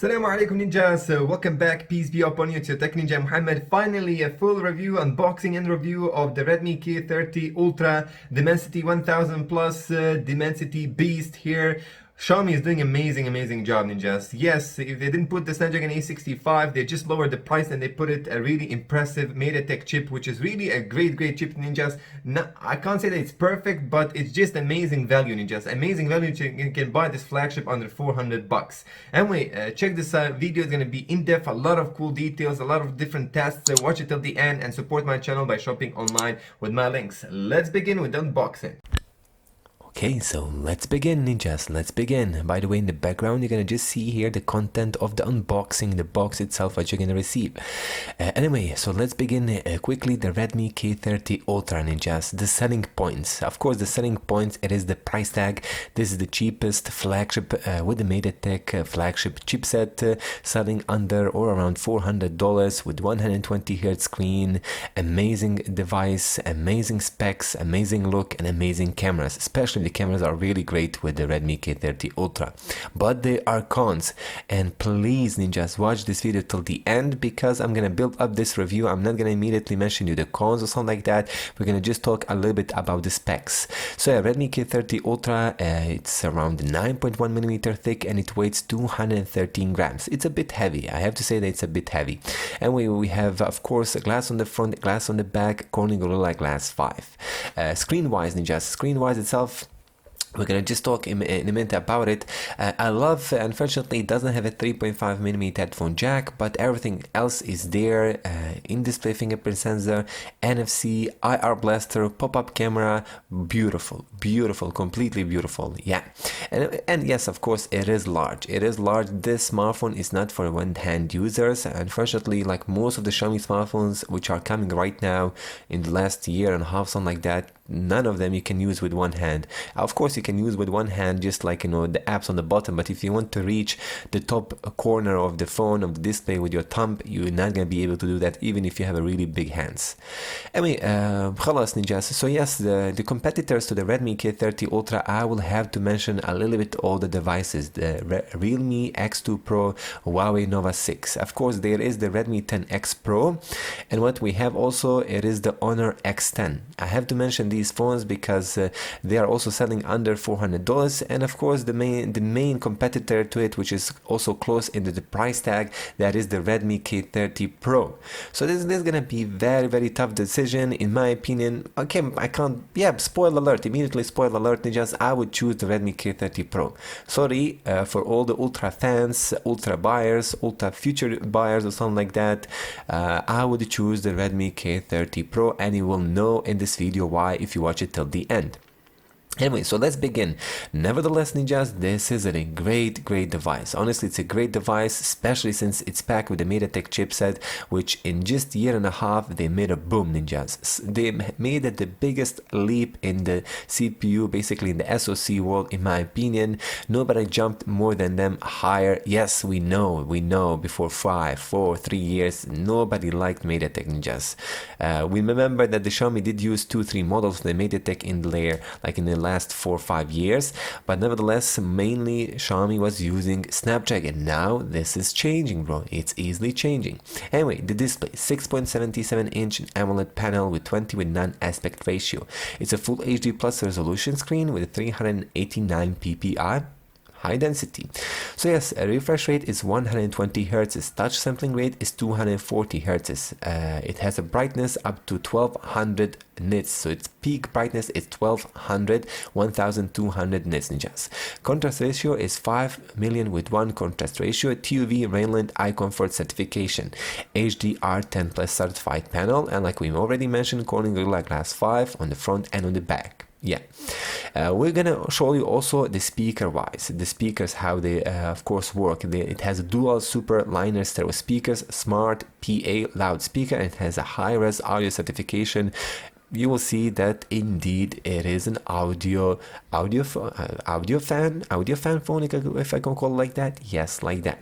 Assalamu alaikum ninjas, welcome back, peace be upon you, it's your Tech Ninja Muhammad. Finally a full review, unboxing and review of the Redmi K30 Ultra Dimensity 1000 Plus Dimensity Beast here. Xiaomi is doing amazing job ninjas. Yes, if they didn't put the Snapdragon 865, they just lowered the price and they put it a really impressive MediaTek chip, which is really a great chip ninjas. No, I can't say that it's perfect, but it's just amazing value ninjas. Amazing value, you can buy this flagship under 400 bucks. Anyway, check this video, it's gonna be in-depth, a lot of cool details, a lot of different tests. So watch it till the end and support my channel by shopping online with my links. Let's begin with the unboxing. Okay, so let's begin ninjas, let's begin. By the way, in the background you're gonna just see here the content of the unboxing, the box itself, what you're gonna receive. Anyway, so let's begin quickly. The Redmi K30 Ultra ninjas, the selling points. Of course, the selling points, it is the price tag. This is the cheapest flagship with the MediaTek flagship chipset, selling under or around $400 with 120Hz screen, amazing device, amazing specs, amazing look and amazing cameras. Especially the cameras are really great with the Redmi K30 Ultra, but there are cons, and please ninjas watch this video till the end because I'm gonna build up this review. I'm not gonna immediately mention you the cons or something like that. We're gonna just talk a little bit about the specs. So yeah, Redmi K30 Ultra, it's around 9.1mm thick and it weighs 213 grams. It's a bit heavy, I have to say that it's a bit heavy. And we have of course a glass on the front, glass on the back, Corning Gorilla Glass 5. Screen wise ninjas, screen wise itself, we're gonna just talk in a minute about it. I love, unfortunately, it doesn't have a 3.5mm headphone jack, but everything else is there. In-display fingerprint sensor, NFC, IR blaster, pop-up camera, beautiful, completely beautiful. Yeah, and yes, of course, it is large. It is large. This smartphone is not for one-hand users. Unfortunately, like most of the Xiaomi smartphones which are coming right now in the last year and a half, something like that, none of them you can use with one hand. Of course you can use with one hand, just like, you know, the apps on the bottom, but if you want to reach the top corner of the phone, of the display with your thumb, you're not gonna be able to do that even if you have a really big hands. Anyway, خلاص ninjas. So yes, the competitors to the Redmi K30 Ultra, I will have to mention a little bit all the devices. The Realme X2 Pro, Huawei Nova 6. Of course there is the Redmi 10X Pro, and what we have also, it is the Honor X10. I have to mention these phones because they are also selling under $400, and of course the main competitor to it, which is also close into the price tag, that is the Redmi K30 Pro. So this is gonna be very tough decision in my opinion. Okay, I can't, yeah, spoiler alert, immediately spoiler alert ninjas, I would choose the Redmi K30 Pro. Sorry for all the Ultra fans, Ultra buyers, Ultra future buyers or something like that. I would choose the Redmi K30 Pro, and you will know in this video why if you watch it till the end. Anyway, so let's begin. Nevertheless ninjas, this is a great device. Honestly, it's a great device, especially since it's packed with the MediaTek chipset, which in just a year and a half they made a boom ninjas. They made the biggest leap in the CPU, basically in the SoC world, in my opinion. Nobody jumped more than them higher. Yes, we know before 3 years nobody liked MediaTek ninjas. We remember that the Xiaomi did use 2-3 models of the MediaTek in the layer, like in the last 4 or 5 years, but nevertheless mainly Xiaomi was using Snapdragon. Now this is changing, bro. It's easily changing. Anyway, the display, 6.77-inch AMOLED panel with 20 with 9 aspect ratio. It's a full HD plus resolution screen with a 389 ppi high density. So yes, a refresh rate is 120 Hz, touch sampling rate is 240 Hz. It has a brightness up to 1200 nits, so its peak brightness is 1200 nits ninjas. Contrast ratio is 5 million with 1 contrast ratio, TUV Rainland Eye Comfort certification, HDR10 Plus certified panel, and like we already mentioned, Corning Gorilla Glass 5 on the front and on the back. Yeah, we're gonna show you also the speaker wise, the speakers, how they of course work. It has a dual super liner stereo speakers, smart PA loudspeaker, and it has a high-res audio certification you will see that indeed it is an audio fan phone, if I can call it like that. Yes, like that.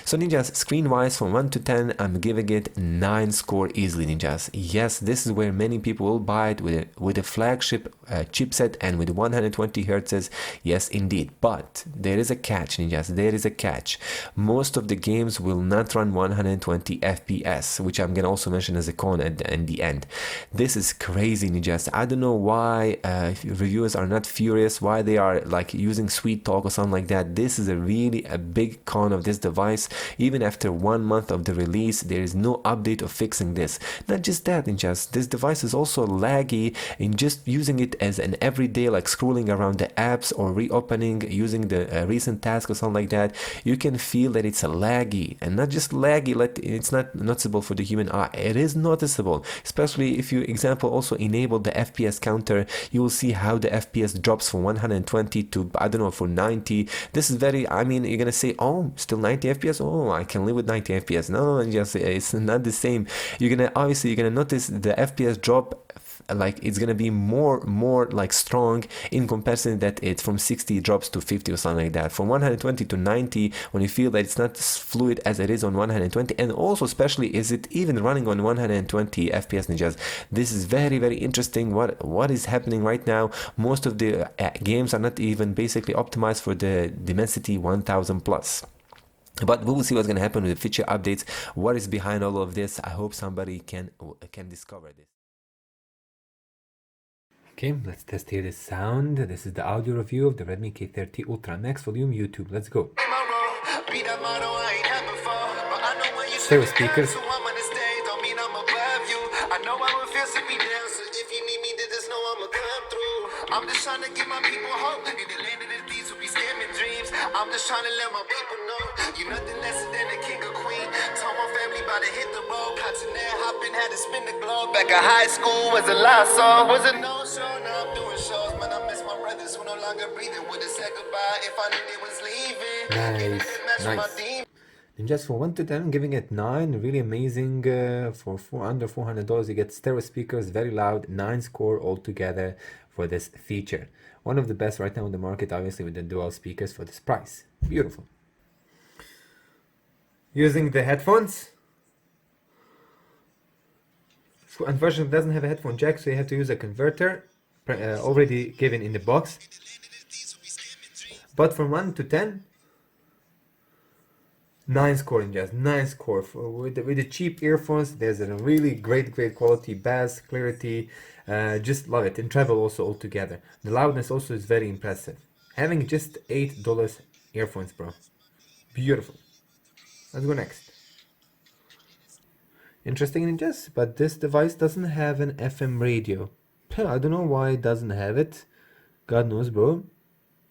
So ninjas, screen wise from 1 to 10, I'm giving it 9 score easily, ninjas. Yes, this is where many people will buy it with a flagship chipset and with 120 hertz. Yes, indeed. But there is a catch, ninjas. There is a catch. Most of the games will not run 120 FPS, which I'm gonna also mention as a con in the end. This is crazy, ninjas. I don't know why reviewers are not furious, why they are like using sweet talk or something like that. This is a really a big con of this device. Even after 1 month of the release, there is no update of fixing this. Not just that, ninjas, this device is also laggy in just using it as an everyday, like scrolling around the apps or reopening using the recent task or something like that. You can feel that it's a laggy, and not just laggy, like it's not noticeable for the human eye. It is noticeable, especially if you, example, also enable the FPS counter. You will see how the FPS drops from 120 to, I don't know, for 90. This is very, I mean, you're gonna say, oh, still 90 FPS. Oh, I can live with 90 FPS. No, just it's not the same. You're gonna notice the FPS drop, like it's gonna be more like strong in comparison that it's from 60 drops to 50 or something like that, from 120 to 90, when you feel that it's not as fluid as it is on 120. And also, especially, is it even running on 120 FPS, ninjas? This is very interesting. What is happening right now? Most of the games are not even basically optimized for the Dimensity 1000 plus. But we will see what's going to happen with the feature updates. What is behind all of this? I hope somebody can discover this. Okay, let's test here the sound. This is the audio review of the Redmi K30 Ultra. Max volume, YouTube. Let's go. Stereo speakers. I'm just trying to give my people hope in the land of the thieves who be scamming dreams. I'm just trying to let my people know you're nothing less than a king or queen. Told my family about to hit the road. Continent hopping, had to spin the globe. Back at high school was a lost song, was a no-show. Now I'm doing shows, man. I miss my brothers who no longer breathing. Would've said goodbye if I knew they was leaving. Nice. And just for 1 to 10, giving it 9. Really amazing. For under $400, you get stereo speakers, very loud. 9 score altogether for this feature. One of the best right now in the market, obviously, with the dual speakers for this price. Beautiful. Using the headphones. So unfortunately, it doesn't have a headphone jack, so you have to use a converter already given in the box. But from 1 to 10, 9 score, in just 9 score. With the cheap earphones, there's a really great quality, bass, clarity. Just love it. And travel also altogether. The loudness also is very impressive. Having just $8 earphones, bro. Beautiful. Let's go next. Interesting, ninjas, but this device doesn't have an FM radio. I don't know why it doesn't have it. God knows, bro.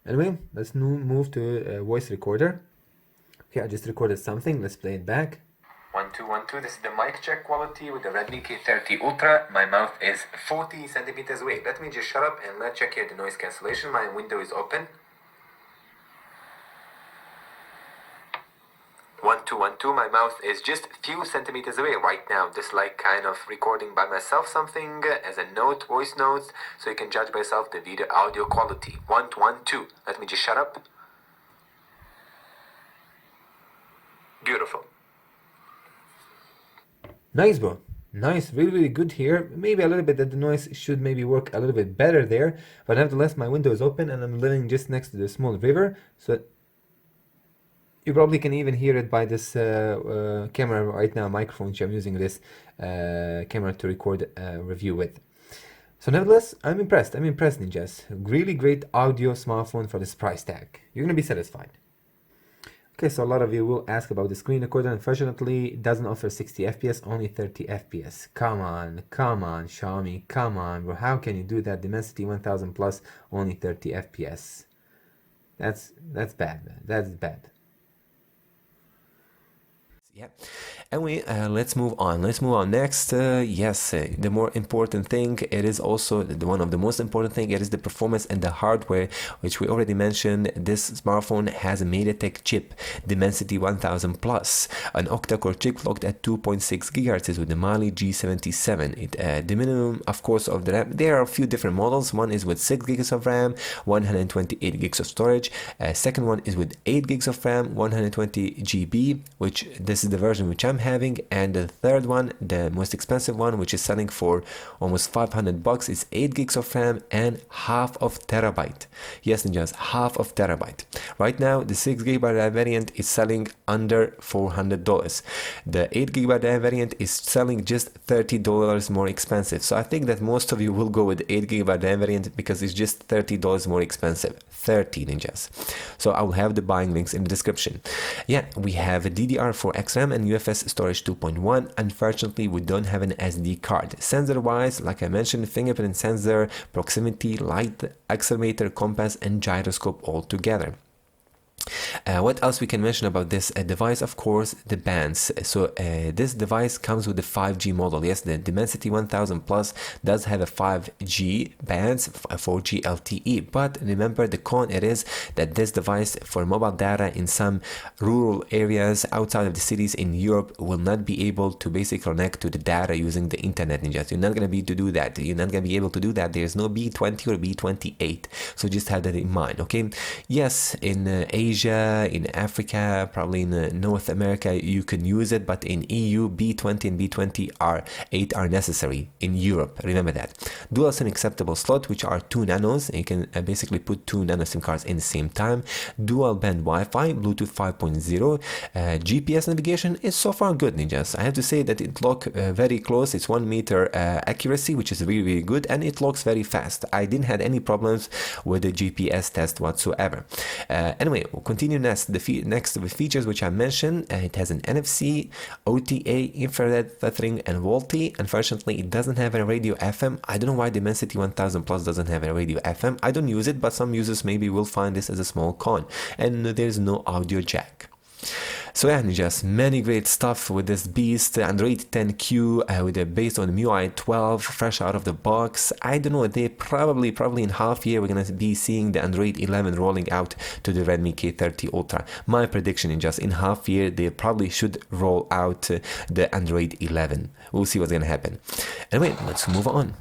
Anyway, let's move to a voice recorder. Okay, I just recorded something. Let's play it back. 1 2 1 2. This is the mic check quality with the Redmi K30 Ultra. My mouth is 40 centimeters away. Let me just shut up and let's check here the noise cancellation. My window is open. 1 2 1 2. My mouth is just a few centimeters away right now. This like kind of recording by myself something as a note, voice notes, so you can judge by yourself the video audio quality. 1 1 2. Let me just shut up. Beautiful. Nice, bro. Nice, really good here. Maybe a little bit that the noise should maybe work a little bit better there, but nevertheless my window is open and I'm living just next to the small river, so you probably can even hear it by this camera right now, microphone, which I'm using this camera to record a review with. So nevertheless, I'm impressed, ninjas. Really great audio smartphone for this price tag. You're gonna be satisfied. Okay, so a lot of you will ask about the screen recorder. Unfortunately, it doesn't offer 60 FPS, only 30 FPS. Come on, Xiaomi, come on, bro. How can you do that? Dimensity 1000 plus, only 30 FPS. That's bad, man. That's bad. Yeah. Anyway, let's move on. Let's move on next. Yes, the more important thing, it is also one of the most important thing, it is the performance and the hardware, which we already mentioned. This smartphone has a MediaTek chip, Dimensity 1000 Plus, an octa-core chip clocked at 2.6 GHz with the Mali G77. The minimum, of course, of the RAM, there are a few different models. One is with 6 gigs of RAM, 128 gigs of storage. Second one is with 8 gigs of RAM, 120 GB, which this is the version which I'm having. And the third one, the most expensive one, which is selling for almost $500, is 8 gigs of RAM and half of terabyte. Yes, ninjas, half of terabyte. Right now, the 6 GB RAM variant is selling under $400. The 8 GB RAM variant is selling just $30 more expensive. So I think that most of you will go with the 8 GB RAM variant because it's just $30 more expensive. 30 ninjas. So I will have the buying links in the description. Yeah, we have a DDR4X RAM and UFS storage 2.1. Unfortunately, we don't have an SD card. Sensor wise, like I mentioned, fingerprint sensor, proximity, light, accelerometer, compass, and gyroscope all together. What else we can mention about this device? Of course, the bands. So this device comes with the 5G model. Yes, the Dimensity 1000 Plus does have a 5G bands, 4G LTE. But remember, the con it is that this device for mobile data in some rural areas outside of the cities in Europe will not be able to basically connect to the data using the internet. Ninjas, you're not going to be able to do that. You're not going to be able to do that. There's no B20 or B28. So just have that in mind. Okay. Yes, in Asia, in Africa, probably in North America, you can use it, but in EU, B20 and B28 are necessary. In Europe, remember that. Dual SIM acceptable slot, which are 2 nanos. You can basically put 2 nano SIM cards in the same time. Dual band Wi-Fi, Bluetooth 5.0. GPS navigation is so far good, ninjas. I have to say that it looks very close. It's 1 meter accuracy, which is really, really good, and it looks very fast. I didn't have any problems with the GPS test whatsoever. Anyway, we'll continue next with features which I mentioned. It has an NFC, OTA, infrared tethering, and VoLTE. Unfortunately, it doesn't have a radio FM. I don't know why Dimensity 1000 Plus doesn't have a radio FM. I don't use it, but some users maybe will find this as a small con. And there's no audio jack. So yeah, just many great stuff with this beast. Android 10Q with a based on MIUI 12, fresh out of the box. I don't know, they probably in half year we're gonna be seeing the Android 11 rolling out to the Redmi K30 Ultra. My prediction in just in half year they probably should roll out the Android 11. We'll see what's gonna happen. Anyway, let's move on.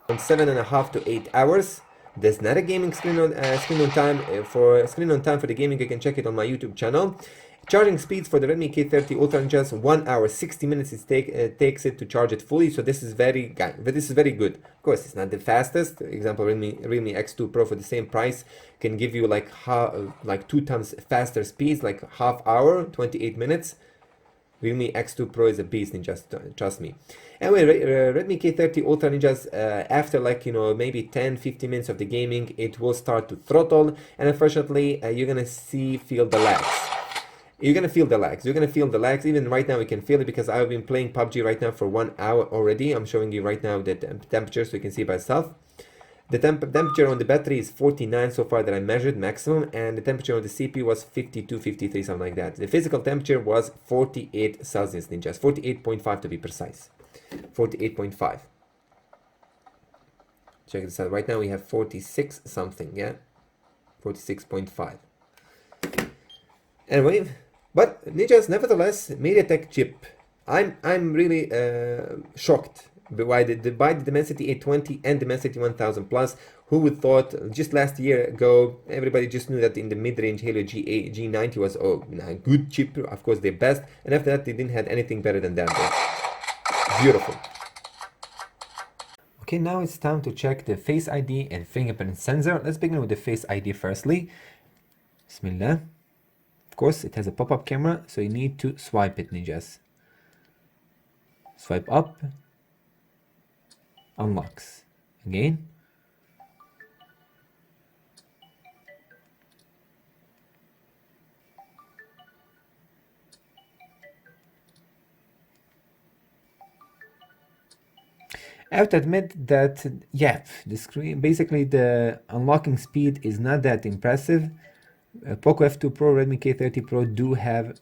From 7.5 to 8 hours. There's not a gaming screen on time for the gaming. You can check it on my YouTube channel. Charging speeds for the Redmi K30 Ultra in just 1 hour 60 minutes takes it to charge it fully. So this is very good. Of course, it's not the fastest. Example, Realme X2 Pro for the same price can give you like 2 times faster speeds, like half hour, 28 minutes. Realme X2 Pro is a beast, ninjas, trust me. Anyway, Redmi K30 Ultra, ninjas, after maybe 10-15 minutes of the gaming, it will start to throttle, and unfortunately, you're gonna feel the lags. You're gonna feel the lags. Even right now, we can feel it because I've been playing PUBG right now for 1 hour already. I'm showing you right now the temperature so you can see by yourself. The temperature on the battery is 49 so far that I measured maximum, and the temperature on the CPU was 52, 53, something like that. The physical temperature was 48 Celsius, ninjas, 48.5 to be precise. 48.5. Check this out. Right now we have 46 something, yeah? 46.5. Anyway, but ninjas, nevertheless, MediaTek chip. I'm really shocked by the Dimensity 820 and Dimensity 1000 Plus. Who would thought just last year ago, everybody just knew that in the mid-range Helio G90 was a good chip, of course the best, and after that they didn't have anything better than that. Beautiful. Okay, now it's time to check the Face ID and fingerprint sensor. Let's begin with the Face ID firstly. Bismillah. Of course, it has a pop-up camera, so you need to swipe it, ninjas. Swipe up. Unlocks. Again. I have to admit that, yeah, the screen, basically the unlocking speed is not that impressive. Poco F2 Pro, Redmi K30 Pro do have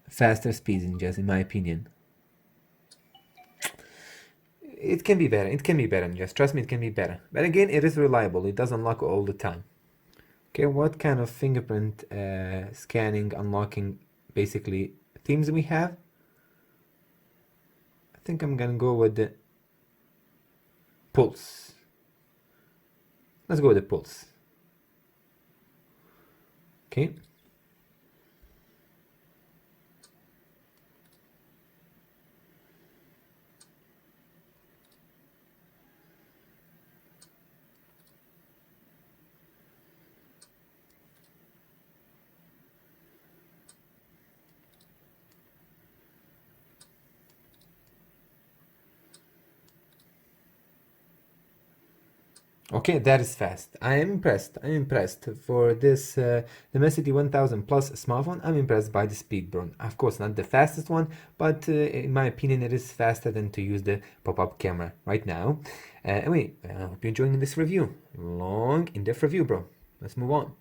faster speeds, in my opinion. It can be better. It can be better. Just trust me, it can be better. But again, it is reliable. It does unlock all the time. Okay, what kind of fingerprint scanning, unlocking, basically themes we have? I think I'm gonna go with the pulse. Let's go with the pulse. Okay. Okay, that is fast. I am impressed. I'm impressed for this Dimensity 1000 Plus smartphone. I'm impressed by the speed, bro. Of course, not the fastest one, but in my opinion, it is faster than to use the pop-up camera right now. Anyway, I hope you're enjoying this review. Long, in-depth review, bro. Let's move on.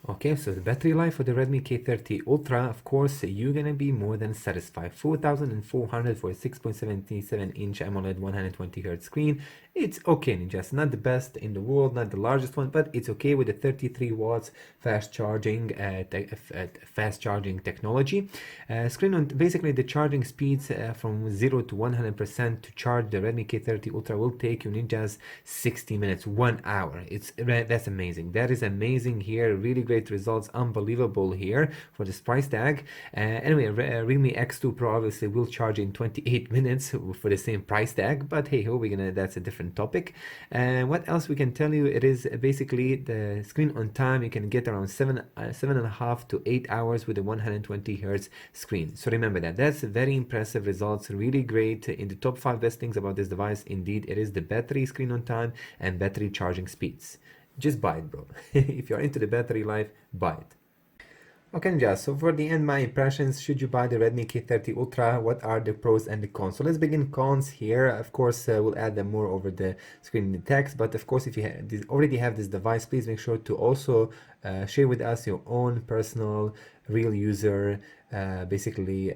Okay, so the battery life for the Redmi K30 Ultra, of course, you're gonna be more than satisfied. 4400 for a 6.77-inch AMOLED 120Hz screen. It's okay, just not the best in the world, not the largest one, but it's okay with the 33 watts fast charging technology. Screen on basically the charging speeds from 0 to 100% to charge the Redmi K30 Ultra will take you ninjas 60 minutes, 1 hour. That's amazing. That is amazing here. Really great results, unbelievable here for this price tag. Anyway, Realme X2 Pro obviously will charge in 28 minutes for the same price tag, but hey ho, that's a different topic. What else we can tell you? It is basically the screen on time. You can get around 7.5 to 8 hours with a 120 Hz screen. So remember that's very impressive results, really great. In the top 5 best things about this device, indeed, it is the battery screen on time and battery charging speeds. Just buy it, bro. If you're into the battery life, buy it. Okay, Ninja, so for the end, my impressions, should you buy the Redmi K30 Ultra? What are the pros and the cons? So let's begin cons here. Of course, we'll add them more over the screen in the text, but of course, if you already have this device, please make sure to also share with us your own personal, real user, basically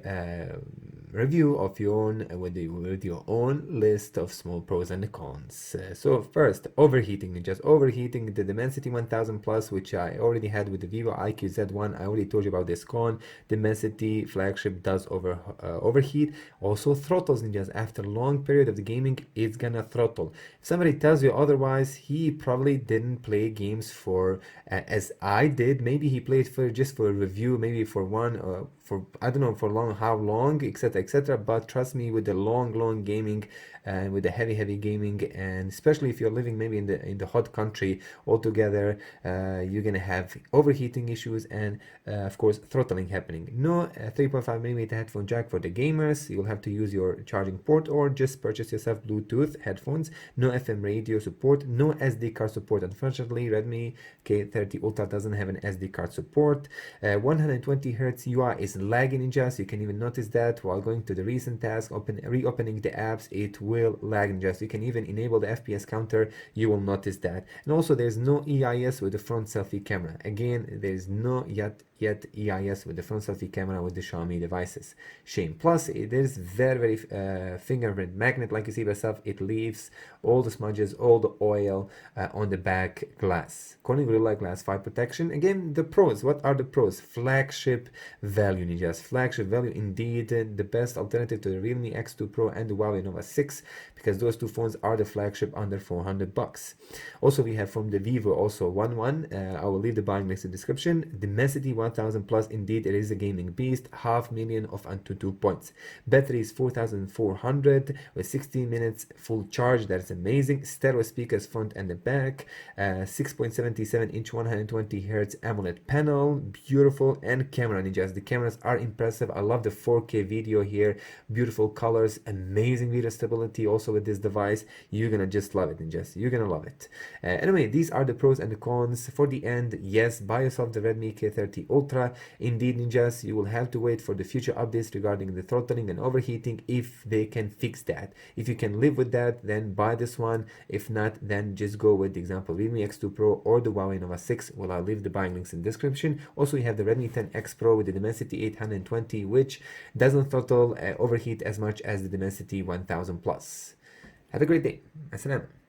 review of your own with your own list of small pros and cons. So first, overheating. Just overheating the Dimensity 1000 Plus, which I already had with the Vivo IQ Z1. I already told you about this con. Dimensity flagship does overheat. Also throttles, ninjas. After a long period of the gaming, it's gonna throttle. If somebody tells you otherwise, he probably didn't play games for as I did. Maybe he played just for a review, maybe for one for I don't know for how long, etc. But trust me, with the long gaming and with the heavy gaming, and especially if you're living maybe in the hot country altogether, you're gonna have overheating issues and of course throttling happening. No 3.5mm headphone jack for the gamers. You'll have to use your charging port or just purchase yourself Bluetooth headphones. No FM radio support. No SD card support. Unfortunately, Redmi K30 Ultra doesn't have an SD card support. 120 Hz UI is lagging, ninjas. You can even notice that while going to the recent task, reopening the apps, it will lag, ninjas. You can even enable the FPS counter, you will notice that. And also there's no EIS with the front selfie camera. Again, there's no yet EIS with the front selfie camera with the Xiaomi devices. Shame. Plus, it is very fingerprint magnet, like you see by yourself. It leaves all the smudges, all the oil on the back glass. Corning Gorilla Glass 5 protection. Again, the pros. What are the pros? Flagship value. value, ninjas. Flagship value indeed. The best alternative to the Realme X2 Pro and the Huawei Nova 6, because those two phones are the flagship under 400 bucks. Also, we have from the Vivo also one. I will leave the buying list in the description. Dimensity 1000 plus, indeed it is a gaming beast. 500,000 of Antutu points. Battery is 4400 with 16 minutes full charge. That's amazing. Stereo speakers front and the back. 6.77 inch 120 hertz AMOLED panel. Beautiful. And camera, ninjas. The cameras are impressive. I love the 4K video here. Beautiful colors. Amazing video stability also with this device. You're gonna just love it, ninjas. You're gonna love it. Anyway, these are the pros and the cons. For the end, yes, buy yourself the Redmi K30 Ultra. Indeed, ninjas, you will have to wait for the future updates regarding the throttling and overheating if they can fix that. If you can live with that, then buy this one. If not, then just go with the example Realme X2 Pro or the Huawei Nova 6. Well, I'll leave the buying links in the description. Also, we have the Redmi 10X Pro with the Dimensity 820, which doesn't throttle overheat as much as the Dimensity 1000 Plus. Have a great day. Assalam.